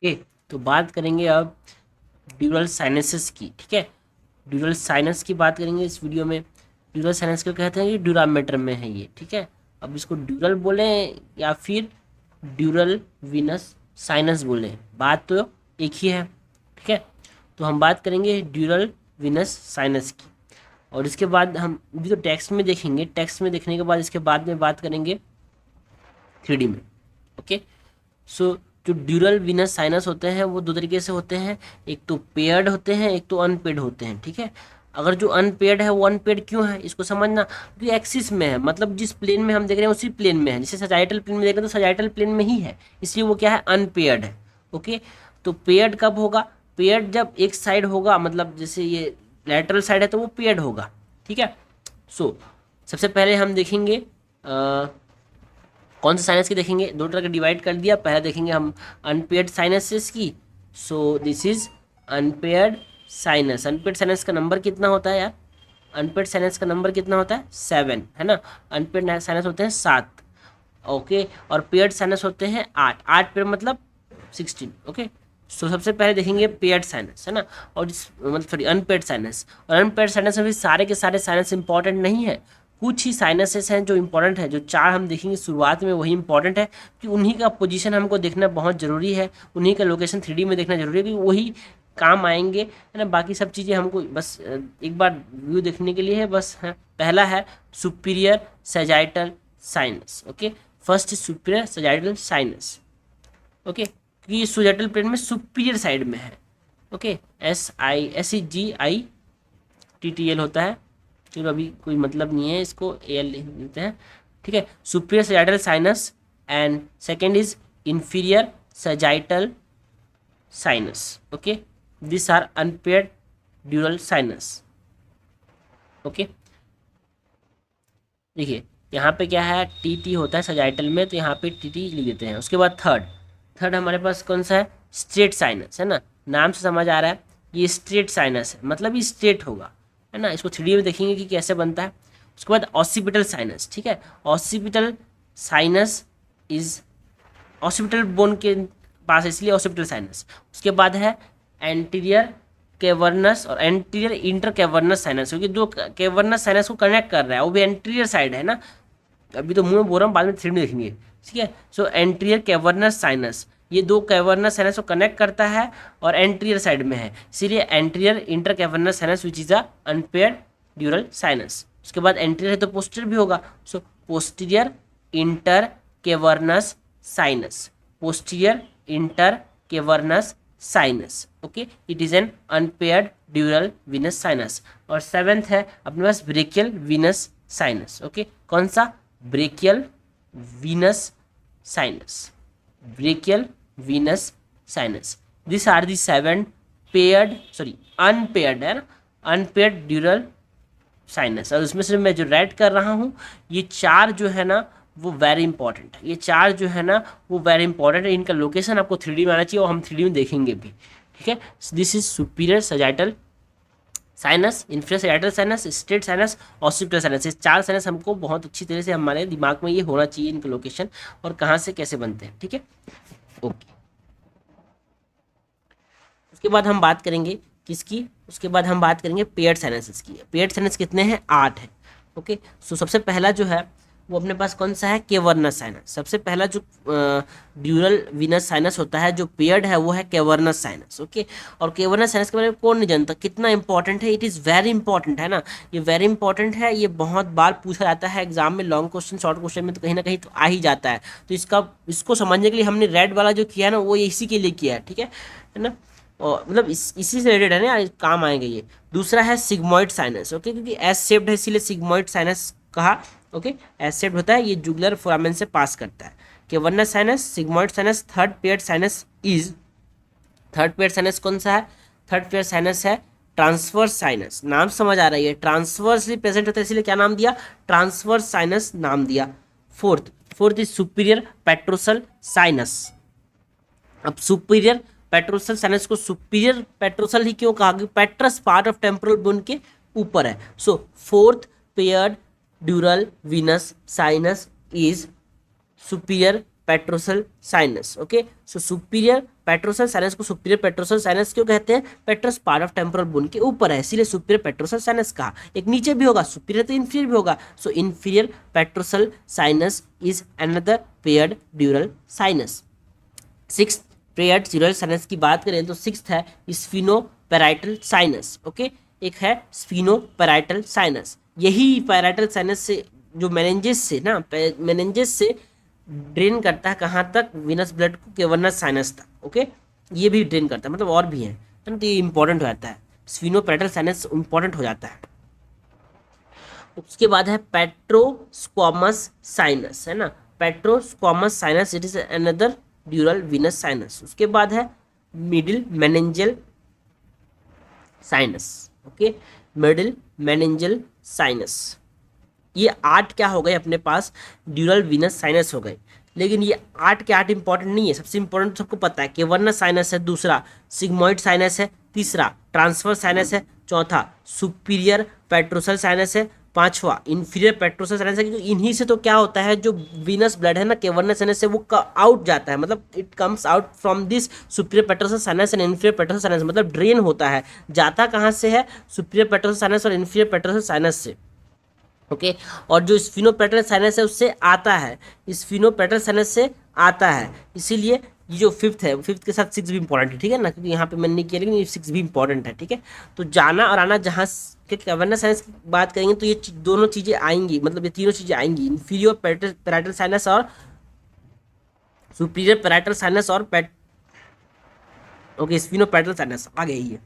Okay, तो बात करेंगे अब ड्यूरल साइनसेस की। ठीक है, ड्यूरल साइनस की बात करेंगे इस वीडियो में। ड्यूरल साइनस को कहते हैं कि ड्यूरामीटर में है ये। ठीक है, अब इसको ड्यूरल बोले या फिर ड्यूरल वीनस साइनस बोले, बात तो एक ही है। ठीक है, तो हम बात करेंगे ड्यूरल वीनस साइनस की, और इसके बाद हम भी तो टेक्स्ट में देखेंगे। टेक्स्ट में देखने के बाद इसके बाद में बात करेंगे 3D में। ओके, सो जो ड्यूरल वीनस साइनस होते हैं वो दो तरीके से होते हैं, एक तो पेयर्ड होते हैं, एक तो अनपेड होते हैं। ठीक है, अगर जो अनपेड है वो अनपेड क्यों है इसको समझना, क्योंकि एक्सिस में है, मतलब जिस प्लेन में हम देख रहे हैं उसी प्लेन में है। जैसे सजाइटल प्लेन में देख रहे हैं तो सजाइटल प्लेन में ही है, इसलिए वो क्या है, अनपेयर्ड है। ओके, तो पेयर्ड कब होगा, पेयर्ड जब एक साइड होगा, मतलब जैसे ये लैटरल साइड है तो वो पेयर्ड होगा। ठीक है, सो सबसे पहले हम देखेंगे कौन से साइनस की देखेंगे, दो तरह के डिवाइड कर दिया। पहले देखेंगे हम अनपेयर्ड साइनसेस की। So this is unpaired sinus. Unpaired sinus का नंबर कितना होता है यार, अनपेयर्ड साइनस का नंबर कितना होता है, 7, है ना। अनपेयर्ड साइनस होते हैं 7। ओके, और पेयर्ड साइनस होते हैं 8। 8 पेयर मतलब 16। ओके, सो सबसे पहले देखेंगे पेयर्ड साइनस, है ना, और मतलब सॉरी अनपेयर्ड साइनस। और अनपेयर्ड साइनस में भी सारे के सारे साइनस इंपॉर्टेंट नहीं है, कुछ ही साइनसेस हैं जो इंपॉर्टेंट है। जो 4 हम देखेंगे शुरुआत में वही इंपॉर्टेंट है, कि उन्हीं का पोजीशन हमको देखना बहुत ज़रूरी है, उन्हीं का लोकेशन 3D में देखना जरूरी है, कि वही काम आएंगे, है ना। बाकी सब चीज़ें हमको बस एक बार व्यू देखने के लिए है बस, है। पहला है superior sagittal sinus. Okay, first superior sagittal sinus. Okay, क्योंकि ये सजाइटल प्लेन में सुपीरियर साइड में है। ओके, SEGITTL होता है, चलो अभी कोई मतलब नहीं है, इसको AL लिख देते हैं। ठीक है, superior sagittal sinus and second is inferior sagittal sinus. Okay, this are unpaired dural sinus. Okay, देखिए यहाँ पे क्या है, TT होता है सजाइटल में, तो यहाँ पे TT लिख देते हैं। उसके बाद थर्ड थर्ड हमारे पास कौन सा है, स्ट्रेट साइनस, है ना। नाम से समझ आ रहा है ये स्ट्रेट साइनस है, मतलब ये स्ट्रेट होगा, है ना। इसको 3D में देखेंगे कि कैसे बनता है। उसके बाद ऑसिपिटल साइनस। ठीक है, occipital sinus is occipital bone के पास, इसलिए ऑसिपिटल साइनस। उसके बाद है एंटीरियर कैवर्नस और एंटीरियर इंटर कैवर्नस साइनस, क्योंकि दो कैवर्नस साइनस को कनेक्ट कर रहा है, वो भी एंटीरियर साइड है ना। अभी तो मुंह में बोल रहा हूँ, बाद में 3D में देखेंगे। ठीक है, सो एंटीरियर कैवर्नस साइनस, ये दो कैवर्नस साइनस को कनेक्ट करता है और एंटीरियर साइड में है, इसीलिए anterior inter cavernous sinus which is a unpaired dural sinus. उसके बाद एंटीरियर है तो पोस्टीरियर भी होगा, so posterior inter cavernous sinus, posterior inter cavernous sinus. Okay, it is an unpaired dural venous sinus. और सेवेंथ है अपने पास ब्रेकियल वीनस साइनस। ओके, कौन सा, brachial venous sinus, brachial venous sinus. This are the 7 paired, sorry unpaired, है ना, unpaired dural sinus. और उसमें से मैं जो राइट कर रहा हूँ ये 4 जो है ना वो वेरी इंपॉर्टेंट है, ये 4 जो है ना वो वेरी इंपॉर्टेंट है। इनका लोकेशन आपको 3D में आना चाहिए और हम 3D में देखेंगे भी। ठीक है, this is superior sagittal sinus, inferior sagittal sinus, straight sinus, occipital sinus. ये 4 साइनस हमको बहुत अच्छी तरह से हमारे दिमाग में ये होना चाहिए, इनका लोकेशन और कहाँ से कैसे बनते हैं। ठीक है, ओके। उसके बाद हम बात करेंगे किसकी, उसके बाद हम बात करेंगे पेयर्ड साइनसेस की। पेयर्ड साइनस कितने हैं, 8 है। ओके, सो सबसे पहला जो है वो अपने पास कौन सा है, कैवर्नस साइनस। सबसे पहला जो ड्यूरल वीनस साइनस होता है जो पेयर्ड है वो है कैवर्नस साइनस। ओके, और कैवर्नस साइनस के बारे में कौन नहीं जानता, कितना इंपॉर्टेंट है, इट इज़ वेरी इंपॉर्टेंट, है ना। ये वेरी इंपॉर्टेंट है, ये बहुत बार पूछा जाता है एग्जाम में, लॉन्ग क्वेश्चन शॉर्ट क्वेश्चन में तो कहीं ना कहीं तो आ ही जाता है। तो इसको समझने के लिए हमने रेड वाला जो किया है ना वो इसी के लिए किया है। ठीक है ना, और मतलब इसी से रिलेटेड है ना यार, काम आएंगे ये। दूसरा है सिग्मॉइड साइनस। ओके, क्योंकि एस शेप्ड है इसीलिए सिग्मॉइड साइनस कहा। ओके, एस शेप्ड होता है, ये जुगुलर फोरामेन से पास करता है। Cavernous sinus, sigmoid sinus. Third paired sinus is, third paired sinus कौन सा है, थर्ड पेयर्ड साइनस है ट्रांसवर्स साइनस। नाम समझ आ रही है, ट्रांसवर्सली प्रेजेंट होता है इसीलिए क्या नाम दिया, ट्रांसवर्स साइनस नाम दिया। Fourth is superior petrosal sinus. अब सुपीरियर पेट्रोसल साइनस को सुपीरियर पेट्रोसल ही क्यों कहा, petrous part of temporal bone के ऊपर है। So fourth paired dural venous sinus is superior petrosal sinus. Okay, so superior petrosal sinus को सुपीरियर पेट्रोसल साइनस क्यों कहते हैं? Petrous part of temporal bone के ऊपर है, इसीलिए सुपीरियर पेट्रोसल साइनस कहा। एक नीचे भी होगा, सुपीरियर तो इन्फीरियर भी होगा। So inferior petrosal sinus is another paired dural sinus. Sixth paired dural sinus की बात करें तो सिक्स्थ है स्फीनोपैराइटल साइनस। ओके, एक है स्फीनोपैराइटल साइनस। यही पैराइटल साइनस से जो मेनिंजेस से ना मेनिंजेस से ड्रेन करता है कहाँ तक? विनस ब्लड को, केवर्नस साइनस तक। ओके, ये भी ड्रेन करता है, मतलब और भी है ना, तो ये इंपॉर्टेंट हो जाता है, स्फीनोपैराइटल साइनस इंपॉर्टेंट हो जाता है। उसके बाद है पेट्रोस्क्वामस साइनस, है ना, petrosquamous sinus, it is another dural venous sinus. उसके बाद है middle meningeal sinus. Okay, middle meningeal sinus. ये 8 क्या हो गए अपने पास? ड्यूरल विनस साइनस हो गए। लेकिन ये 8 के 8 इंपॉर्टेंट नहीं है, सबसे इंपॉर्टेंट सबको पता है केवर्नस साइनस है, दूसरा सिग्मोइड साइनस है, तीसरा ट्रांसफर साइनस है, चौथा सुपीरियर पेट्रोसल साइनस है, पांचवा इंफीरियर पेट्रोसल साइनस है। क्योंकि इन्हीं से तो क्या होता है, जो वीनस ब्लड है ना केवर्नस साइनस से वो आउट जाता है, मतलब it comes out from this superior petrosal sinus and inferior petrosal sinus, मतलब ड्रेन होता है। जाता कहाँ से है? सुपीरियर पेट्रोसल साइनस और इंफीरियर पेट्रोसल साइनस से। ओके, और जो स्फीनोपैटल साइनस है उससे आता है, स्फीनोपैटल साइनस से आता है। इसीलिए ये जो फिफ्थ है, फिफ्थ के साथ सिक्स भी इंपॉर्टेंट है, ठीक है ना, क्योंकि यहाँ पे मैंने नहीं किया, लेकिन ये सिक्स भी इंपॉर्टेंट है। ठीक है, तो जाना और आना जहाँ के केवर्नस साइनस की बात करेंगे तो ये दोनों चीज़ें आएंगी, मतलब ये तीनों चीज़ें आएंगी, इंफीरियर पैराइटल साइनस और सुपीरियर पैराइटल साइनस और ओके स्फीनोपैटल साइनस आ गई है।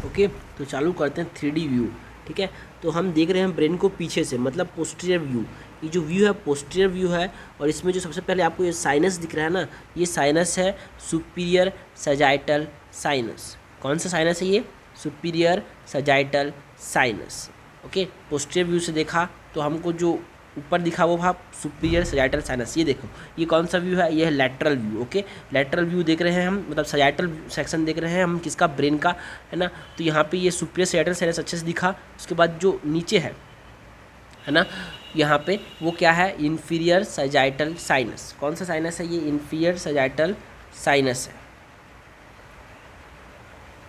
ओके, तो चालू करते हैं 3D व्यू। ठीक है, तो हम देख रहे हैं ब्रेन को पीछे से, मतलब पोस्टीरियर व्यू। ये जो व्यू है पोस्टीरियर व्यू है, और इसमें जो सबसे पहले आपको ये साइनस दिख रहा है ना, ये साइनस है सुपीरियर सजाइटल साइनस। कौन सा साइनस है ये? Superior sagittal sinus. Okay, posterior view से देखा तो हमको जो ऊपर दिखा वो था सुपीरियर सजाइटल साइनस। ये देखो, ये कौन सा व्यू है? ये है lateral view. Okay, lateral view देख रहे हैं हम, मतलब सजाइटल सेक्शन देख रहे हैं हम किसका? ब्रेन का, है ना। तो यहाँ पे ये सुपीरियर सजाइटल साइनस अच्छे से दिखा। उसके बाद जो नीचे है ना, यहाँ पे वो क्या है? Inferior sagittal sinus. कौन सा साइनस है ये? इन्फीरियर सजाइटल साइनस है।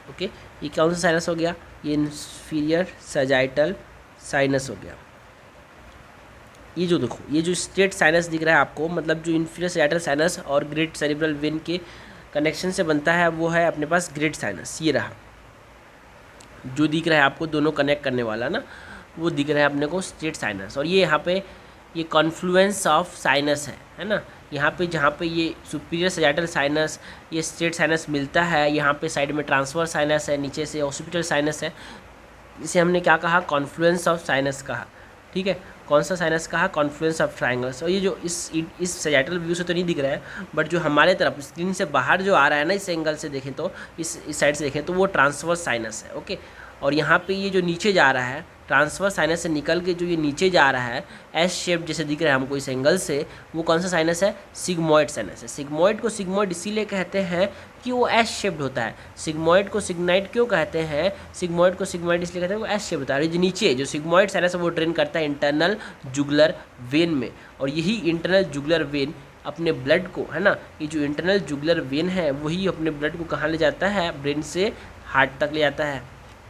ओके, ये कौन सा साइनस हो गया? ये इन्फीरियर सजाइटल साइनस हो गया। ये जो देखो, ये जो स्ट्रेट साइनस दिख रहा है आपको, मतलब जो इन्फीरियर सजाइटल साइनस और ग्रेट सेरिब्रल वेन के कनेक्शन से बनता है, वो है अपने पास ग्रेट साइनस। ये रहा जो दिख रहा है आपको, दोनों कनेक्ट करने वाला ना, वो दिख रहा है अपने को स्ट्रेट साइनस। और ये यहाँ पे ये कॉन्फ्लुएंस ऑफ साइनस है ना। यहाँ पे जहाँ पे ये सुपीरियर सजाइटल साइनस, ये स्ट्रेट साइनस मिलता है, यहाँ पे साइड में ट्रांसफर साइनस है, नीचे से ऑक्सीपिटल साइनस है। इसे हमने क्या कहा? कॉन्फ्लुएंस ऑफ साइनस कहा। ठीक है, कौन सा साइनस कहा? Confluence of triangles. और ये जो इस सजाइटल व्यू से तो नहीं दिख रहा है, बट जो हमारे तरफ स्क्रीन से बाहर जो आ रहा है ना, इस एंगल से देखें तो, इस साइड से देखें तो वो ट्रांसवर्स साइनस है। ओके, और यहाँ पे ये जो नीचे जा रहा है, ट्रांसफर साइनस से निकल के जो ये नीचे जा रहा है एस शेप जैसे दिख रहा है हमको इस एंगल से, वो कौन सा साइनस है? सिग्मोइड साइनस है। सिग्मोइड को सिग्मोइड इसीलिए कहते हैं कि वो एस शेप्ड होता है। सिग्मोइड को सिग्नाइड क्यों कहते हैं? सिग्मोइड को सिग्मोइड इसलिए कहते हैं वो एस शेप्ड होता है। जो नीचे जो सिग्मोइड साइनस है वो ड्रेन करता है इंटरनल जुगुलर वेन में, और यही इंटरनल जुगुलर वेन अपने ब्लड को, है ना, ये जो इंटरनल जुगुलर वेन है वही अपने ब्लड को कहाँ ले जाता है? ब्रेन से हार्ट तक ले जाता है।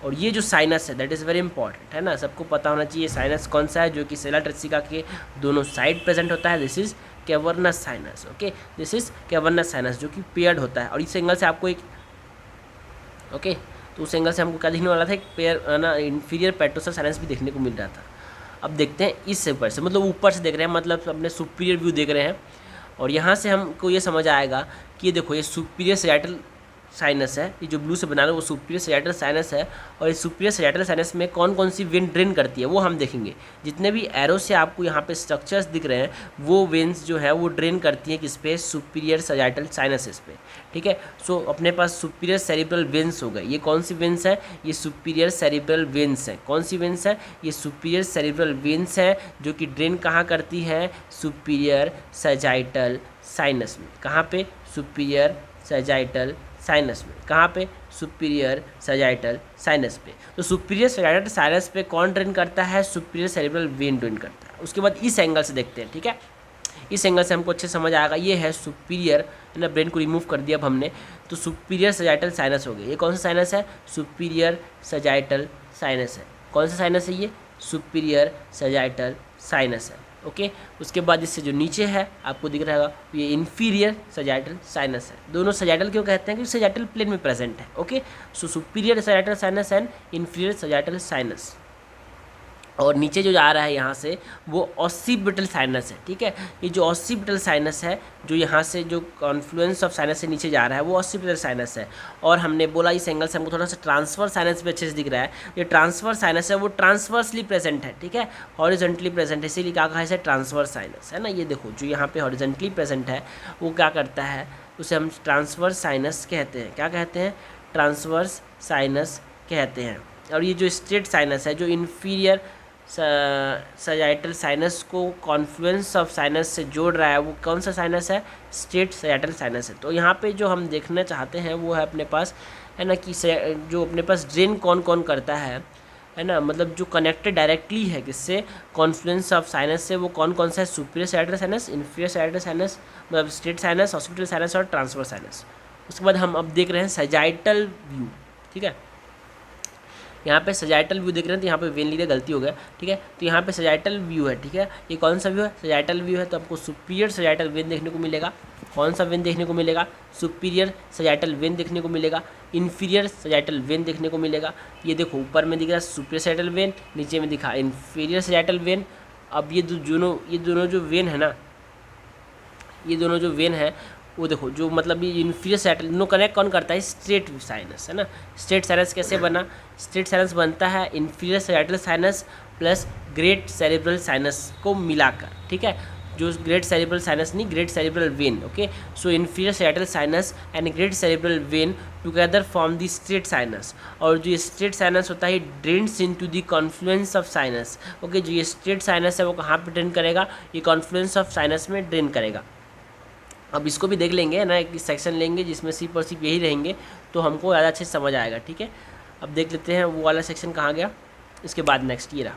और ये जो साइनस है दैट इज़ वेरी इंपॉर्टेंट, है ना, सबको पता होना चाहिए साइनस कौन सा है, जो कि सेला ट्रेसिका के दोनों साइड प्रेजेंट होता है। This is cavernous sinus. Okay, this is cavernous sinus, जो कि पेयर्ड होता है। और इस एंगल से आपको एक ओके, तो उस एंगल से हमको क्या दिखने वाला था? एक पेयर ना इंफीरियर पेट्रोसल साइनस भी देखने को मिल रहा था। अब देखते हैं इस ऊपर से, मतलब ऊपर से देख रहे हैं, मतलब अपने सुपीरियर व्यू देख रहे हैं, और यहाँ से हमको ये समझ आएगा कि ये देखो, ये सुपीरियर सजाइटल साइनस है, ये जो ब्लू से बना रहा है वो सुपीरियर सजाइटल साइनस है। और इस सुपीरियर सजाइटल साइनस में कौन कौन सी वेन ड्रेन करती है वो हम देखेंगे। जितने भी एरो से आपको यहाँ पे स्ट्रक्चर्स दिख रहे हैं, वो वेन्स जो है वो ड्रेन करती हैं किस पे? सुपीरियर सजाइटल साइनसेस पे। ठीक है, सो अपने पास सुपीरियर सेरिब्रल वेन्स हो गए। ये कौन सी वेन्स है? ये सुपीरियर सेरिब्रल वेन्स है। कौन सी वेन्स है? ये सुपीरियर सेरिब्रल वेन्स है, जो कि ड्रेन कहाँ करती है? सुपीरियर सजाइटल साइनस में। कहाँ पे? सुपीरियर सजाइटल साइनस में। कहाँ पे? सुपीरियर सजाइटल साइनस पे। तो सुपीरियर सजाइटल साइनस पे कौन ड्रेन करता है? सुपीरियर सेरिब्रल वेन ड्रेन करता है। उसके बाद इस एंगल से देखते हैं, ठीक है। इस एंगल से हमको अच्छे समझ आएगा। ये है सुपीरियर, है ना, ब्रेन को रिमूव कर दिया अब हमने, तो सुपीरियर सजाइटल साइनस हो गया। ये कौन सा साइनस है? सुपीरियर सजाइटल साइनस है। कौन सा साइनस है ये? सुपीरियर सजाइटल साइनस है। ओके, उसके बाद इससे जो नीचे है आपको दिख रहा होगा, ये इन्फीरियर सजाइटल साइनस है। दोनों सजाइटल क्यों कहते हैं? क्योंकि सजाइटल प्लेन में प्रेजेंट है। Okay, so superior sagittal sinus and inferior sagittal sinus. और नीचे जो जा रहा है यहाँ से वो ऑसिपिटल साइनस है, ठीक है। ये जो ऑसिपिटल साइनस है, जो यहाँ से जो कॉन्फ्लुएंस ऑफ साइनस से नीचे जा रहा है, वो ऑसिपिटल साइनस है। और हमने बोला इस एंगल से हमको थोड़ा सा ट्रांसफर साइनस भी अच्छे से दिख रहा है। ये ट्रांसफर साइनस है वो ट्रांसवर्सली प्रेजेंट है, ठीक है, हॉरिजॉन्टली प्रेजेंट है, इसीलिए क्या कहा है इसे? ट्रांसफर साइनस, है ना। ये देखो जो यहाँ पे हॉरिजॉन्टली प्रेजेंट है वो क्या करता है? उसे हम ट्रांसफर साइनस कहते हैं। क्या कहते हैं? ट्रांसवर्स साइनस कहते हैं। और ये जो स्ट्रेट साइनस है, जो इन्फीरियर सजाइटल साइनस को कॉन्फ्लुएंस ऑफ साइनस से जोड़ रहा है, वो कौन सा साइनस है? स्ट्रेट सजाइटल साइनस है। तो यहाँ पे जो हम देखना चाहते हैं वो है अपने पास, है ना, कि जो अपने पास ड्रेन कौन कौन करता है ना, मतलब जो कनेक्टेड डायरेक्टली है किससे? कॉन्फ्लुएंस ऑफ साइनस से, वो कौन कौन सा है? Superior sagittal sinus, inferior sagittal sinus, मतलब स्ट्रेट साइनस, ऑसिपिटल साइनस और ट्रांसवर्स साइनस। उसके बाद हम अब देख रहे हैं सजाइटल व्यू, ठीक है। यहाँ पे सजाइटल व्यू देख रहे हैं, तो यहाँ पे वेन लिखा, गलती हो गया, ठीक है। तो यहाँ पे सजाइटल व्यू है, ठीक है। ये कौन सा व्यू है? सजाइटल व्यू है। तो आपको सुपीरियर सजाइटल वेन देखने को मिलेगा। कौन सा वेन देखने को मिलेगा? सुपीरियर सजाइटल वेन देखने को मिलेगा। इन्फीरियर सजाइटल वेन देखने को मिलेगा। ये देखो ऊपर में दिख रहा है सुपीरियर सजाइटल वेन, नीचे में दिखा इन्फीरियर सजाइटल वेन। अब ये दोनों जो वेन है ना, ये दोनों जो वेन है वो देखो, जो मतलब ये इन्फीरियर सजाइटल दोनों कनेक्ट कौन करता है? स्ट्रेट साइनस, है ना। स्ट्रेट साइनस कैसे बना? स्ट्रेट साइनस बनता है inferior sagittal sinus plus great cerebral sinus को मिलाकर, ठीक है। जो ग्रेट सेरेब्रल साइनस नहीं, great cerebral vein. Okay, so inferior sagittal sinus and great cerebral when together form the straight sinus. और जो ये स्ट्रेट साइनस होता है drains into the Confluence of sinus. Okay, जो ये स्ट्रेट साइनस है वो कहाँ पे ड्रेन करेगा? ये कॉन्फ्लुएंस ऑफ साइनस में ड्रेन करेगा। अब इसको भी देख लेंगे ना, एक सेक्शन लेंगे जिसमें सिर्फ और सिर्फ यही रहेंगे, तो हमको ज़्यादा अच्छे से समझ आएगा, ठीक है। अब देख लेते हैं वो वाला सेक्शन कहाँ गया। इसके बाद नेक्स्ट ये रहा।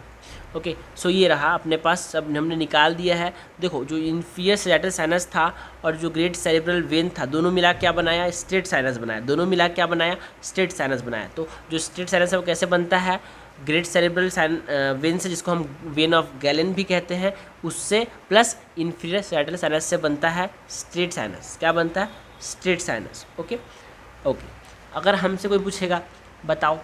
ओके, सो ये रहा अपने पास, सब हमने निकाल दिया है। देखो जो इन्फीरियर सजाइटल साइनस था और जो ग्रेट सेरेब्रल वेन था, दोनों मिला क्या बनाया? स्ट्रेट साइनस बनाया। दोनों मिला क्या बनाया? स्ट्रेट साइनस बनाया। तो जो स्ट्रेट साइनस है वो कैसे बनता है? ग्रेट सेरेब्रल वेन से, जिसको हम वेन ऑफ गैलन भी कहते हैं, उससे प्लस इन्फीरियर सजाइटल साइनस से बनता है स्ट्रेट साइनस। क्या बनता है? Straight sinus. ओके ओके, अगर हमसे कोई पूछेगा बताओ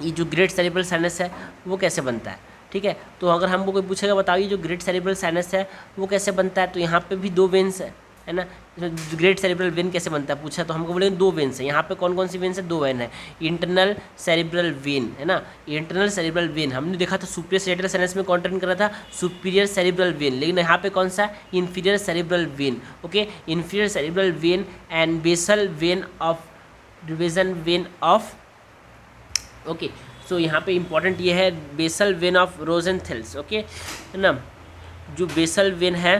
ये जो ग्रेट सेरेब्रल साइनस है वो कैसे बनता है, ठीक है। तो अगर हमको कोई पूछेगा बताओ ये जो ग्रेट सेरेब्रल साइनस है वो कैसे बनता है, तो यहाँ पे भी दो वेन्स है ना। ग्रेट सेरेब्रल वेन कैसे बनता है पूछा, तो हमको बोलेंगे दो वेन्स है। यहाँ पे कौन कौन सी वेन्स है? दो वेन है। इंटरनल सेरेब्रल वेन, है ना। इंटरनल सेरेब्रल वेन हमने देखा था सुपीरियर सजाइटल साइनस में कौन ट्रेन कर रहा था? Superior cerebral vein. लेकिन यहाँ पे कौन सा है? Inferior cerebral vein. Okay, inferior cerebral vein and basal vein of division vein of. Okay, so यहाँ पे इंपॉर्टेंट ये है basal vein of Rosenthal's. Okay, है ना। जो बेसल वेन है,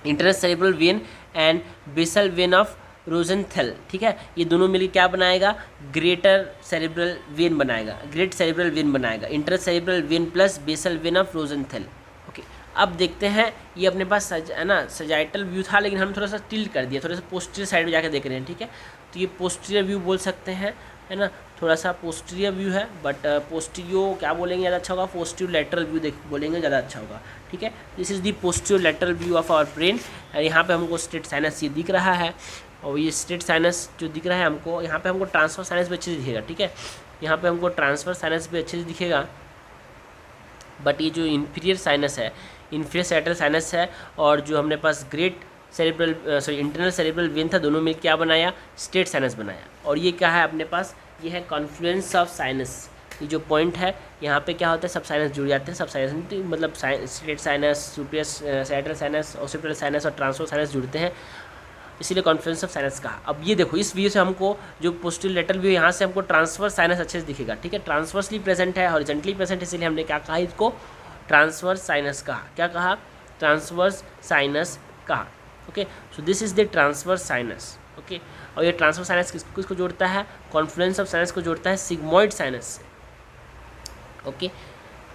internal cerebral vein and basal vein of Rosenthal, ठीक है, ये दोनों मिलकर क्या बनाएगा? ग्रेटर सेरेब्रल वेन बनाएगा, ग्रेट सेरेब्रल वेन बनाएगा। Internal cerebral when plus basal vein of Rosenthal. Okay, अब देखते हैं ये अपने पास है ना सजाइटल व्यू था, लेकिन हम थोड़ा सा टिल्ट कर दिया, थोड़ा सा पोस्टीरियर साइड में जाकर देख रहे हैं, ठीक है। तो ये पोस्टीरियर व्यू बोल सकते हैं, है ना। थोड़ा सा पोस्टीरियर व्यू है, बट पोस्टीरियो क्या बोलेंगे ज़्यादा अच्छा होगा? पोस्टीरियर लेटरल व्यू बोलेंगे ज़्यादा अच्छा होगा, ठीक है। This is the posterior lateral view of our brain. यहाँ पे हमको स्ट्रेट साइनस ये दिख रहा है, और ये स्ट्रेट साइनस जो दिख रहा है हमको, यहाँ पे हमको ट्रांसफर साइनस भी अच्छे से दिखेगा, ठीक है। यहाँ पे हमको ट्रांसफर साइनस भी अच्छे से दिखेगा, बट ये जो इन्फीरियर साइनस है, इन्फीरियर सजाइटल साइनस है, और जो हमने पास great cerebral internal cerebral vein था, दोनों मिल क्या बनाया? स्ट्रेट साइनस बनाया। और ये क्या है अपने पास? ये है कॉन्फ्लुएंस ऑफ साइनस। ये जो पॉइंट है यहाँ पे क्या होता है? सब साइनस जुड़ जाते हैं, सब साइनस मतलब straight sinus, superior sagittal sinus, occipital sinus और ट्रांसफर साइनस जुड़ते हैं, इसीलिए कॉन्फ्लुएंस ऑफ साइनस कहा। अब ये देखो इस व्यू से हमको जो पोस्टीरियर लेटरल व्यू, यहाँ से हमको ट्रांसफर साइनस अच्छे से दिखेगा, ठीक है। ट्रांसवर्सली प्रेजेंट है, हॉरिजॉन्टली प्रेजेंट, इसीलिए हमने क्या कहा? इसको ट्रांसवर्स साइनस कहा। क्या कहा? ट्रांसवर्स साइनस कहा। Okay, so this is the transverse sinus. Okay, और ये ट्रांसफर साइनस किसको जोड़ता है? कॉन्फ्लुएंस ऑफ साइनस को जोड़ता है सिग्मॉइड साइनस से। ओके,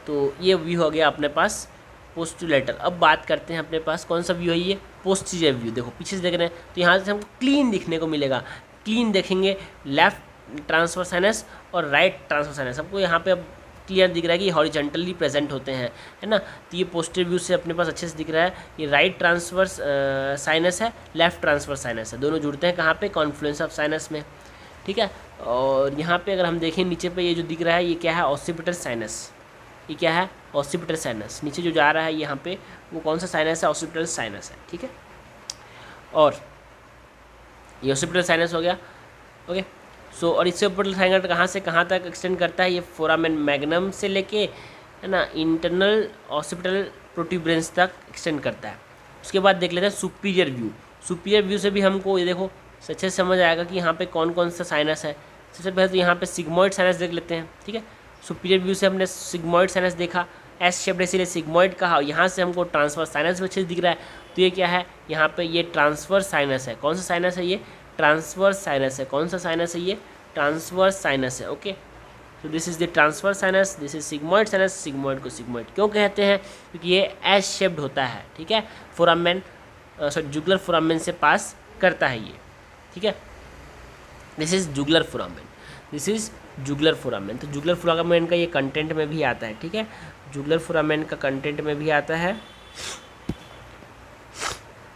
तो ये व्यू हो गया अपने पास पोस्टुलेटर। अब बात करते हैं अपने पास कौन सा व्यू है, ये पोस्टीरियर व्यू। देखो पीछे से देख रहे हैं तो यहाँ से हमको क्लीन दिखने को मिलेगा। क्लीन देखेंगे लेफ्ट ट्रांसफर साइनस और राइट ट्रांसफर साइनस, हमको यहाँ पे अब क्लियर दिख रहा है कि हॉरिजॉन्टली प्रेजेंट होते हैं, है ना। तो ये पोस्टीरियर व्यू से अपने पास अच्छे से दिख रहा है, ये राइट ट्रांसवर्स साइनस है, लेफ्ट ट्रांसफर साइनस है, दोनों जुड़ते हैं कहाँ पे, कॉन्फ्लुएंस ऑफ साइनस में, ठीक है। और यहाँ पे अगर हम देखें नीचे पे ये जो दिख रहा है ये क्या है, ऑसिपिटल साइनस। ये क्या है, ऑसिपिटल साइनस। नीचे जो जा रहा है यहाँ पे वो कौन सा साइनस है, ऑसिपिटल साइनस है, ठीक है। और ये ऑसिपिटल साइनस हो गया, ओके। सो और इससे ऑसिपिटल साइनस कहाँ से कहाँ तक एक्सटेंड करता है, ये फोरामेन मैग्नम से लेके, है ना, इंटरनल ऑसिपिटल प्रोट्यूबरेंस तक एक्सटेंड करता है। उसके बाद देख लेते हैं सुपीरियर व्यू। सुपीरियर व्यू से भी हमको ये देखो अच्छे से समझ आएगा कि यहाँ पे कौन कौन सा साइनस है। सबसे पहले तो यहाँ पे सिग्मोइड साइनस देख लेते हैं, ठीक है। सुपीरियर व्यू से हमने सिग्मोइड साइनस देखा, एस शेप्ड इसीलिए सिग्मोइड कहा। यहाँ से हमको ट्रांसफर साइनस भी अच्छे से दिख रहा है। तो ये क्या है, यहाँ पे ये ट्रांसफर साइनस है। कौन सा साइनस है, ये ट्रांसफर साइनस है। कौन सा साइनस है, ये ट्रांसफर साइनस है, ओके। तो this is the transverse sinus, this is sigmoid sinus. Sigmoid को सिग्मोइड क्यों कहते हैं, क्योंकि ये एस शेप्ड होता है, ठीक है। फोरामेन सॉरी जुगुलर फोरामेन से पास करता है ये, ठीक है। This is jugular foramen, this is jugular foramen. तो जुगुलर फोरामेन का ये कंटेंट में भी आता है, ठीक है। जुगुलर फोरामेन का कंटेंट में भी आता है।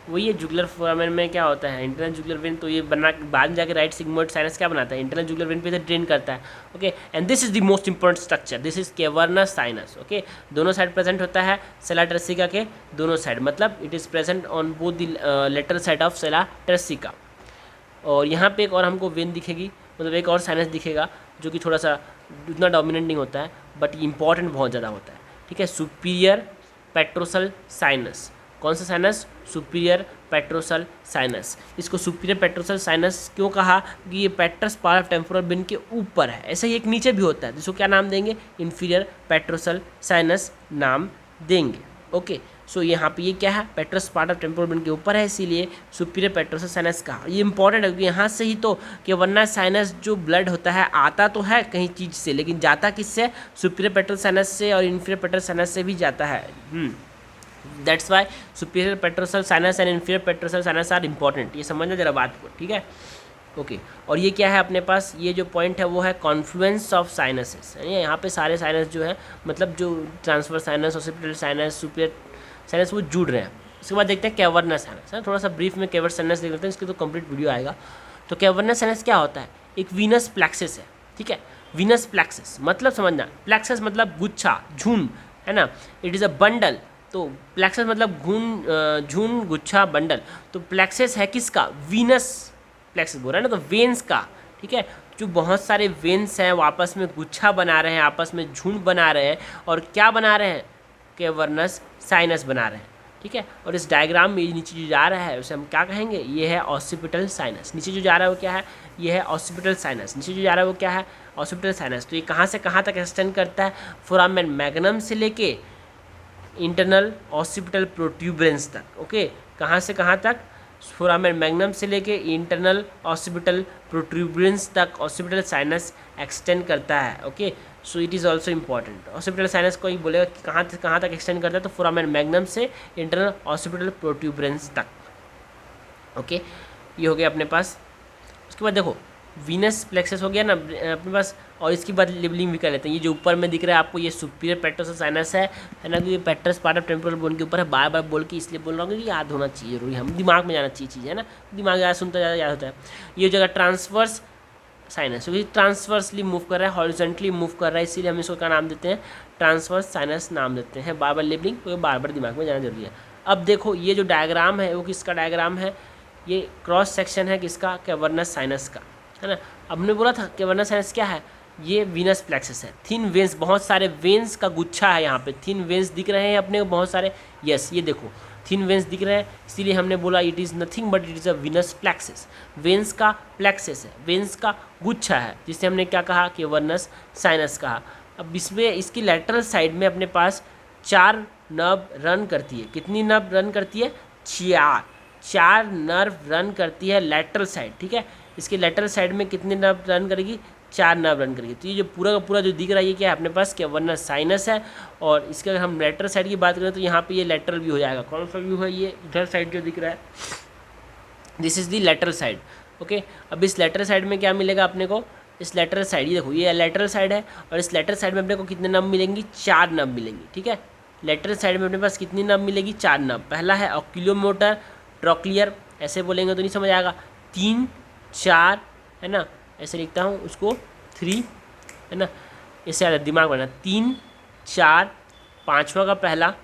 वही ये जुगुलर फोरामेन में क्या होता है, इंटरनल जुगुलर वेन। तो ये बना बाद में जाके राइट सिग्मोइड साइनस क्या बनाता है, इंटरनल जुगुलर वेन पे से ड्रेन करता है, okay. And this is the most important structure, this is cavernous sinus, okay. दोनों साइड प्रेजेंट होता है सेला टर्सिका के दोनों साइड, मतलब it is present on both the lateral side of sella turcica. और यहाँ पे एक और हमको वेन दिखेगी, मतलब एक और साइनस दिखेगा जो कि थोड़ा सा उतना डोमिनेंट नहीं होता है, बट इंपॉर्टेंट बहुत ज़्यादा होता है, ठीक है। Superior petrosal sinus. कौन सा साइनस, सुपीरियर पेट्रोसल साइनस। इसको सुपीरियर पेट्रोसल साइनस क्यों कहा, कि ये पेट्रस पार्ट ऑफ टेम्पोरल वेन के ऊपर है। ऐसे ही एक नीचे भी होता है, जिसको क्या नाम देंगे, इन्फीरियर पेट्रोसल साइनस नाम देंगे, ओके। सो यहाँ पे ये क्या है, पेट्रस पार्ट ऑफ टेम्पोरल वेन के ऊपर है, इसीलिए सुपीरियर पेट्रोसल साइनस कहा। ये इंपॉर्टेंट है क्योंकि यहाँ से ही तो कि वरना साइनस जो ब्लड होता है आता तो है कहीं चीज़ से, लेकिन जाता किससे, सुपीरियर पेट्रोसल साइनस से और इन्फीरियर पेट्रोसल साइनस से भी जाता है। That's why superior petrosal sinus and inferior petrosal sinus are important. ये समझना जरा बात को, ठीक है, ओके। और ये क्या है अपने पास, ये जो पॉइंट है वो है कॉन्फ्लुएंस ऑफ साइनसेस। यहाँ पे सारे साइनस जो है, मतलब जो transverse sinus, occipital sinus, superior sinus, वो जुड़ रहे हैं। उसके बाद देखते हैं कैवर्नस साइनस, है थोड़ा सा ब्रीफ में कैवर्नस साइनस देख लेते हैं, इसकी तो कंप्लीट वीडियो आएगा। तो कैवर्नस साइनस क्या होता है, एक वीनस प्लेक्सिस है, ठीक है। वीनस प्लेक्सिस मतलब समझना, प्लेक्सिस मतलब गुच्छा, झुंड, है ना। It is a bundle. तो प्लेक्सिस मतलब झुंड, गुच्छा, बंडल। तो प्लेक्सिस है किसका, वीनस प्लेक्सिस बोल रहा है ना, तो वेन्स का, ठीक है। जो बहुत सारे वेन्स हैं वो आपस में गुच्छा बना रहे हैं, आपस में झुंड बना रहे हैं, और क्या बना रहे हैं, कैवर्नस साइनस बना रहे हैं, ठीक है। और इस डायग्राम में नीचे जो जा रहा है उसे हम क्या कहेंगे, ये है ऑसिपिटल साइनस। नीचे जो जा रहा है वो क्या है, ये है ऑसिपिटल साइनस। नीचे जो जा रहा है वो क्या है, ऑसिपिटल साइनस। तो ये कहाँ से कहाँ तक एक्सटेंड करता है, फोरामेन मैग्नम से लेके इंटरनल ऑसिपिटल प्रोट्यूबरेंस तक, ओके। कहाँ से कहाँ तक, फोरामेन मैग्नम से लेके इंटरनल ऑसिपिटल प्रोट्यूबरेंस तक ऑसिपिटल साइनस एक्सटेंड करता है, okay. So it is also important. Occipital sinus को ही बोलेगा कि कहाँ तक एक्सटेंड करता है, तो फोरामेन मैग्नम से इंटरनल ऑसिपिटल प्रोट्यूबरेंस तक, ओके। ये हो गया अपने पास। उसके बाद देखो वीनस प्लेक्सस हो गया ना अपने पास, और इसके बाद लेबलिंग भी कर लेते हैं। ये जो ऊपर में दिख रहा है आपको, ये सुपीरियर पेट्रोसल साइनस है ना, कि ये पेट्रस पार्ट ऑफ टेम्पोरल बोन के ऊपर है। बार बार बोल के इसलिए बोल रहा हूँ कि याद होना चाहिए, जरूरी, हम दिमाग में जाना चाहिए चीज़, है ना, दिमाग ज़्यादा सुनता ज़्यादा याद होता है। ये जगह ट्रांसवर्स साइनस, क्योंकि ट्रांसवर्सली मूव कर रहा है, हॉरिजॉन्टली मूव कर रहा है, इसीलिए हम इसको क्या नाम देते हैं, ट्रांसवर्स साइनस नाम देते हैं। बार बार लेबलिंग, क्योंकि बार बार दिमाग में जाना जरूरी है। अब देखो ये जो डायग्राम है वो किसका डायग्राम है, ये क्रॉस सेक्शन है किसका, कैवर्नस साइनस का, है ना। अब हमने बोला था कैवर्नस साइनस क्या है, ये वीनस प्लेक्सस है। थिन वेन्स, बहुत सारे वेन्स का गुच्छा है। यहाँ पे थिन वेन्स दिख रहे हैं अपने को बहुत सारे, यस ये देखो थिन वेन्स दिख रहे हैं, इसीलिए हमने बोला it is nothing but it is a Venus plexus. Veins का प्लेक्सस है, वेन्स का गुच्छा है, जिसे हमने क्या कहा, कैवर्नस साइनस कहा। अब इसमें इसकी लेटरल साइड में अपने पास 4 नर्व रन करती है। कितनी नर्व रन करती है, 4 नर्व रन करती है लेटरल साइड, ठीक है। इसके लेटरल साइड में कितने नर्व रन करेगी, 4 नर्व रन करेंगे। तो ये जो पूरा का पूरा जो दिख रहा है ये क्या है अपने पास, कैवर्नस साइनस है। और इसके अगर हम लेटरल साइड की बात करें तो यहाँ पे ये लेटरल व्यू हो जाएगा। कौन सा व्यू है, ये इधर साइड जो दिख रहा है, this is the lateral side. Okay, अब इस लेटरल साइड में क्या मिलेगा अपने को, इस लेटरल साइड, ये देखो ये लेटरल साइड है, और इस लेटरल साइड में अपने को कितने नर्व मिलेंगी, 4 नर्व मिलेंगी। ठीक है, लेटरल साइड में अपने पास कितनी नर्व मिलेगी, 4 नर्व। पहला है ऑक्यूलोमोटर ट्रोक्लियर, ऐसे बोलेंगे तो नहीं समझ आएगा, 3 4 है ना, ऐसे लिखता हूँ उसको 3 है ना, इससे ज़्यादा दिमाग बना, 3 4, पाँचवा का पहला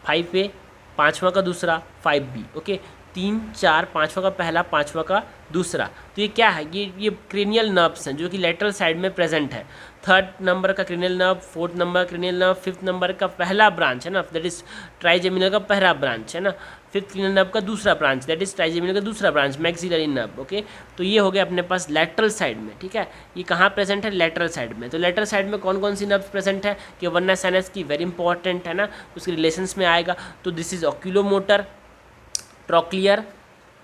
5 ए, पाँचवा का दूसरा 5B। ओके, 3 4, पाँचवा का पहला, पाँचवा का दूसरा। तो ये क्या है, ये क्रेनियल नर्व्स हैं जो कि लेटरल साइड में प्रेजेंट है। 3rd नंबर का cranial nerve, 4th number cranial nerve, 5th number का पहला ब्रांच है ना, दैट इज ट्राइजेमिनल का पहला ब्रांच है ना, 5th क्रेनियल नर्व का दूसरा ब्रांच, दैट इज ट्राइजेमिनल का दूसरा ब्रांच, मैक्सिलरी नर्व। ओके, तो ये हो गया अपने पास लेटरल साइड में। ठीक है, ये कहाँ प्रेजेंट है, लेटरल साइड में। तो लेटरल साइड में कौन कौन सी नर्व्स प्रेजेंट है, कैवर्नस साइनस की, वेरी इंपॉर्टेंट है ना, उसके रिलेशंस में आएगा। तो this is oculomotor trochlear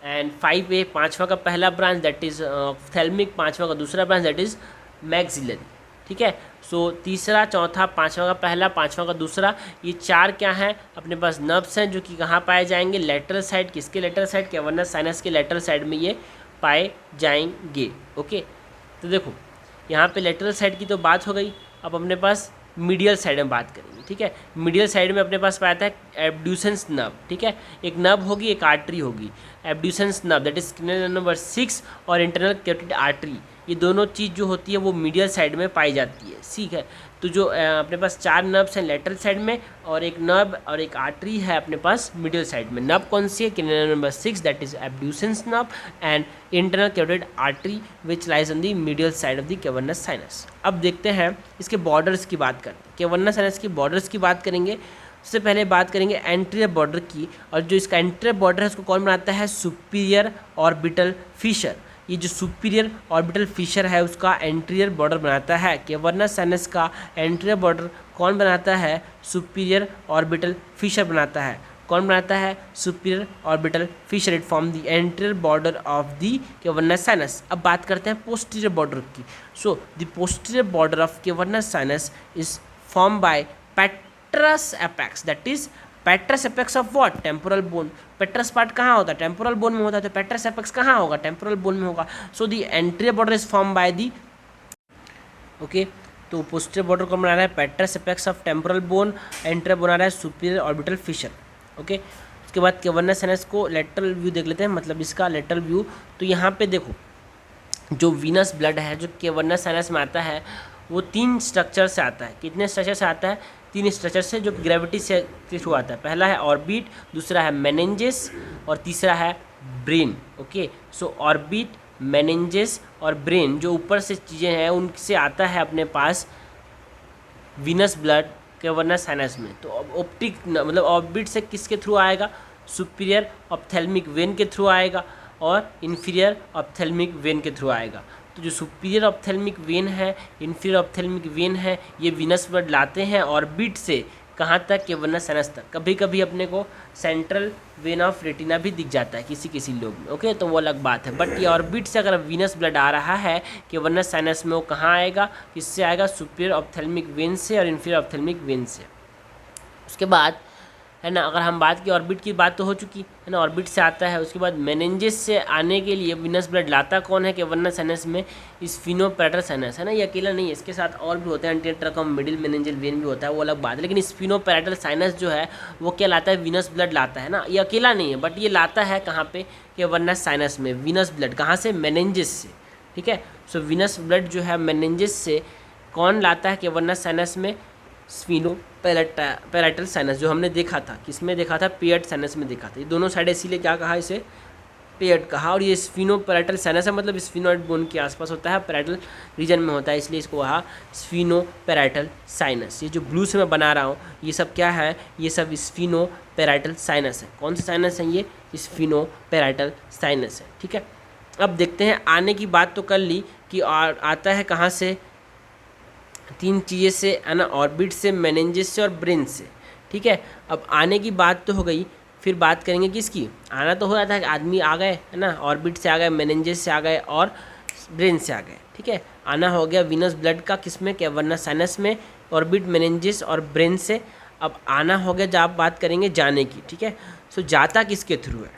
and 5A, पाँचवा का पहला ब्रांच दैट इज ऑप्थेल्मिक, पाँचवा का दूसरा ब्रांच दैट इज मैक्सिलरी। ठीक है, सो तीसरा, चौथा, पाँचवा का पहला, पाँचवा का दूसरा, ये 4 क्या हैं अपने पास, नर्व्स हैं जो कि कहाँ पाए जाएंगे, लेटरल साइड। किसके लेटरल साइड, कैवर्नस साइनस के लेटरल साइड में ये पाए जाएंगे। ओके, तो देखो यहाँ पे लेटरल साइड की तो बात हो गई, अब अपने पास मीडियल साइड में बात करेंगे। ठीक है, मीडियल साइड में अपने पास पाता है एब्ड्यूसेंस नर्व। ठीक है, एक नर्व होगी, एक आर्टरी होगी, abducens nerve that is cranial number 6 और इंटरनल कैरोटिड आर्टरी, ये दोनों चीज़ जो होती है वो मीडियल साइड में पाई जाती है। ठीक है, तो जो अपने पास 4 नर्व्स हैं लेटरल साइड में, और एक नर्व और एक आर्टरी है अपने पास मिडिल साइड में। नर्व कौन सी है, cranial number 6 that is abducens nerve and internal carotid artery which lies on the medial side of the cavernous sinus. अब देखते हैं इसके बॉर्डर्स की बात करते हैं। कैवर्नस साइनस की बॉर्डर्स की बात करेंगे, उससे पहले बात करेंगे एंटीरियर बॉर्डर की, और जो इसका एंटीरियर बॉर्डर है उसको कौन बनाता है, सुपीरियर ऑर्बिटल फिशर। ये जो सुपीरियर ऑर्बिटल फिशर है उसका एंटीरियर बॉर्डर बनाता है। कैवर्नस साइनस का एंटीरियर बॉर्डर कौन बनाता है, सुपीरियर ऑर्बिटल फिशर बनाता है। कौन बनाता है, superior orbital Fisher. It form the anterior border of the cavernous sinus. अब बात करते हैं पोस्टीरियर बॉर्डर की। So the posterior border of cavernous sinus is form by पेट्रस apex, that is पेट्रस apex of what, temporal bone. पेट्रस part कहाँ होता है, temporal bone में होता है, तो पेट्रस एपेक्स कहाँ होगा, टेम्पोरल बोन में होगा। So the anterior border is form by the, okay, तो पोस्टीरियर बॉर्डर को बना रहा है पेट्रस apex of temporal bone, anterior बना रहा है सुपीरियर ऑर्बिटल फिशर। ओके, उसके बाद कैवर्नस साइनस को लेटरल व्यू देख लेते हैं, मतलब इसका लेटरल व्यू। तो यहाँ पे देखो जो वीनस ब्लड है जो कैवर्नस साइनस में आता है वो 3 स्ट्रक्चर से आता है। कितने स्ट्रक्चर से आता है, 3 स्ट्रक्चर से जो ग्रेविटी से थ्रू आता है। पहला है ऑर्बिट, दूसरा है मेनिंजेस और तीसरा है ब्रेन। ओके, सो ऑर्बिट, मेनिंजेस और ब्रेन जो ऊपर से चीज़ें हैं उनसे आता है अपने पास वीनस ब्लड कैवर्नस साइनस में। तो ऑप्टिक मतलब ऑर्बिट से किसके थ्रू आएगा, सुपीरियर ऑप्थेल्मिक वेन के थ्रू आएगा और इन्फीरियर ऑप्थेल्मिक वेन के थ्रू आएगा। तो जो सुपीरियर ऑप्थेल्मिक वेन है, इन्फीरियर ऑप्थेल्मिक वेन है, ये वीनस ब्लड लाते हैं ऑर्बिट से कहाँ तक, कैवर्नस साइनस तक। कभी कभी अपने को सेंट्रल वेन ऑफ रेटिना भी दिख जाता है किसी किसी लोग में। ओके, तो वो अलग बात है, बट ये ऑर्बिट से अगर वीनस ब्लड आ रहा है कैवर्नस साइनस में, वो कहाँ आएगा, किससे आएगा, सुपीरियर ऑप्थेल्मिक वेन से और इन्फीरियर ऑप्थेल्मिक वेन से। उसके बाद है ना, अगर हम बात की ऑर्बिट की बात तो हो चुकी है ना, ऑर्बिट से आता है। उसके बाद मेनिंजेस से आने के लिए वीनस ब्लड लाता कौन है कैवर्नस साइनस में, स्फीनोपैरेटल साइनस है ना, ये अकेला नहीं है, इसके साथ और भी होते हैं, एंटीरियर ट्रैकम, मिडिल मेनिंजियल वेन भी होता है, वो अलग बात है। लेकिन स्फीनोपैरेटल साइनस जो है वो क्या लाता है, वीनस ब्लड लाता है ना, ये अकेला नहीं है, बट ये लाता है कहाँ पे, कैवर्नस साइनस में वीनस ब्लड। कहाँ से, मेनिंजेस से। ठीक है, सो वीनस ब्लड जो है मेनिंजेस से कौन लाता है कैवर्नस साइनस में, स्फीनोपैरेटल साइनस, जो हमने देखा था, किसमें देखा था, पेयर्ड साइनस में देखा था। ये दोनों साइड इसीलिए क्या कहा, इसे पेयर्ड कहा। और ये स्फीनोपैरेटल साइनस है, मतलब स्फीनोइड बोन के आसपास होता है, पैरेटल रीजन में होता है, इसलिए इसको कहा स्फीनोपैरेटल साइनस। ये जो ब्लू से मैं बना रहा हूँ ये सब क्या है, ये सब स्फीनोपैरेटल साइनस है। कौन से साइनस है, ये स्फीनोपैरेटल साइनस है। ठीक है, अब देखते हैं, आने की बात तो कर ली कि आता है कहाँ से, 3 चीज़ें से है ना, ऑर्बिट से, मेनिंजेस से और ब्रेन से। ठीक है, अब आने की बात तो हो गई, फिर बात करेंगे किसकी, आना तो हो जाता है, आदमी आ गए है ना, ऑर्बिट से आ गए, मेनिंजेस से आ गए और ब्रेन से आ गए, ठीक है। आना हो गया वीनस ब्लड का किस में, कैवर्नस साइनस में, ऑर्बिट मेनिंजेस और ब्रेन से। अब आना हो गया जब आप बात करेंगे जाने की, ठीक है। सो जाता किसके थ्रू है,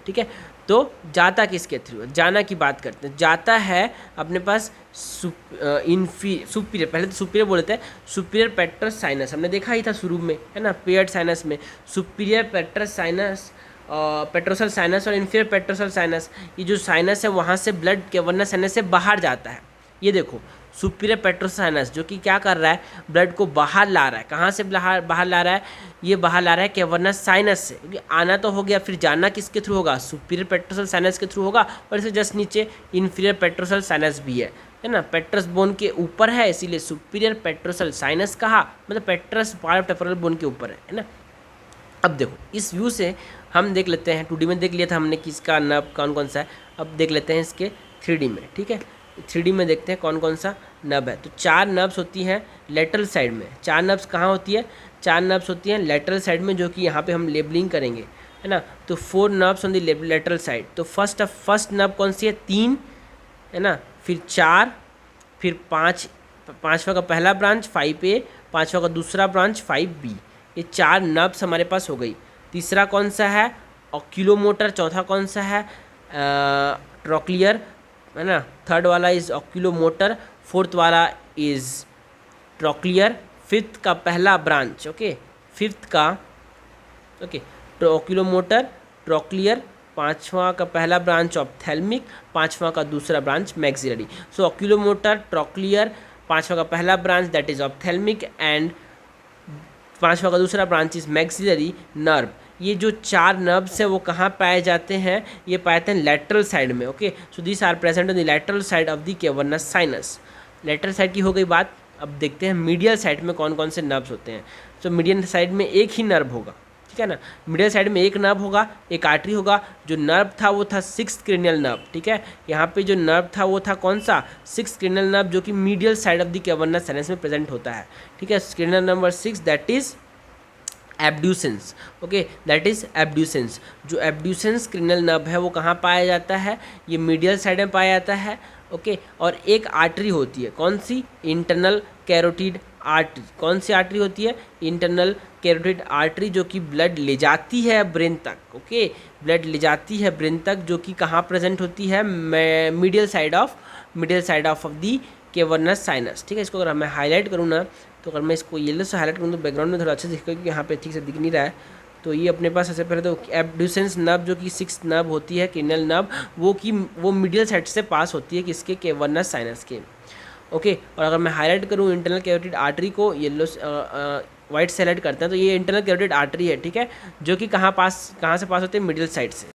ठीक है। तो जाता किसके थ्रू है, जाना की बात करते हैं। जाता है अपने पास सुपीरियर, पहले तो सुपीरियर बोलते हैं, सुपीरियर पेट्रस साइनस, हमने देखा ही था शुरू में, है ना, पेयर्ड साइनस में सुपीरियर पेट्रस साइनस, पेट्रोसल साइनस और इन्फीरियर पेट्रोसल साइनस। ये जो साइनस है वहाँ से ब्लड कैवर्नस साइनस से बाहर जाता है। ये देखो सुपीरियर पेट्रोसल साइनस जो कि क्या कर रहा है, ब्लड को बाहर ला रहा है। कहाँ से बाहर ला रहा है, ये बाहर ला रहा है कैवर्नस साइनस से, क्योंकि आना तो हो गया, फिर जाना किसके थ्रू होगा, सुपीरियर पेट्रोसल साइनस के थ्रू होगा। और इससे जस्ट नीचे इन्फीरियर पेट्रोसल साइनस भी है ना, पेट्रस बोन के ऊपर है, इसीलिए सुपीरियर पेट्रोसल साइनस कहा, मतलब पेट्रस पार्ट ऑफ टेम्पोरल बोन के ऊपर है ना। अब देखो इस व्यू से हम देख लेते हैं, 2D में देख लिया था हमने किसका नर्व कौन कौन सा है, अब देख लेते हैं इसके 3D में, ठीक है। 3D में देखते हैं कौन कौन सा नर्व है। तो 4 नर्व्स होती हैं लेटरल साइड में। 4 नर्व्स कहाँ होती है, 4 नर्व्स होती हैं लेटरल साइड में, जो कि यहाँ पे हम लेबलिंग करेंगे, है ना। तो 4 nerves on the lateral side. तो फर्स्ट नर्व कौन सी है, 3, है ना, फिर 4, फिर 5, 5वां का पहला ब्रांच 5A, 5वां का दूसरा ब्रांच 5B। ये 4 नर्व्स हमारे पास हो गई। तीसरा कौन सा है, ऑक्यूलोमोटर। चौथा कौन सा है, ट्रोक्लियर, है ना। थर्ड वाला इज ऑक्यूलोमोटर, फोर्थ वाला इज ट्रोक्लियर, फिफ्थ का पहला ब्रांच, ओके, फिफ्थ का, ओके, ऑक्यूलोमोटर, ट्रोक्लियर, 5वां का पहला ब्रांच ऑप्थेल्मिक, 5वां का दूसरा branch maxillary. So oculomotor, trochlear, 5वां का पहला branch that is ophthalmic and 5वां का दूसरा ब्रांच इज मैक्सिलरी नर्व। ये जो 4 नर्व्स हैं वो कहाँ पाए जाते हैं, ये पाए जाते हैं लेटरल साइड में, okay. So this are present on the lateral side of the cavernous sinus. Lateral side की हो गई बात। अब देखते हैं मीडियल साइड में कौन कौन से नर्व्स होते हैं। तो मीडियल साइड में एक ही नर्व होगा, ठीक है ना। मिडिल साइड में एक नर्व होगा, एक आर्टरी होगा। जो नर्व था वो था 6th क्रेनियल नर्व, ठीक है। यहाँ पे जो नर्व था वो था कौन सा, 6th क्रेनियल नर्व, जो कि medial side of the cavernous sinus में प्रेजेंट होता है, ठीक है। Cranial number 6 that is abducens, okay, that is abducens. जो एब्ड्यूसेंस क्रेनियल नर्व है वो कहाँ पाया जाता है, ये मीडियल साइड में पाया जाता है, ओके। और एक आर्टरी होती है, कौन सी, इंटरनल कैरोटिड आर्टरी। कौन सी आर्टरी होती है, इंटरनल कैरोटिड आर्टरी, जो कि ब्लड ले जाती है ब्रेन तक, ओके, ब्लड ले जाती है ब्रेन तक, जो कि कहाँ प्रेजेंट होती है, medial side of the cavernous sinus, ठीक है। इसको अगर मैं हाईलाइट करूँ ना, तो अगर मैं इसको येलो से हाईलाइट करूँ तो बैकग्राउंड में थोड़ा अच्छे दिखेगा, क्योंकि यहाँ पे ठीक से दिख नहीं रहा है। तो ये अपने पास सबसे पहले तो एब्ड्यूसेंस नर्व, जो कि 6th नर्व होती है क्रेनियल नर्व, वो मिडियल साइड से पास होती है किसके, कैवर्नस साइनस के, ओके। और अगर मैं हाईलाइट करूँ इंटरनल कैरोटिड आर्टरी को, येलो वाइट से हाईलाइट करते हैं, तो ये इंटरनल कैरोटिड आर्टरी है, ठीक है, जो कि कहाँ से पास होती है, मिडिल साइड से,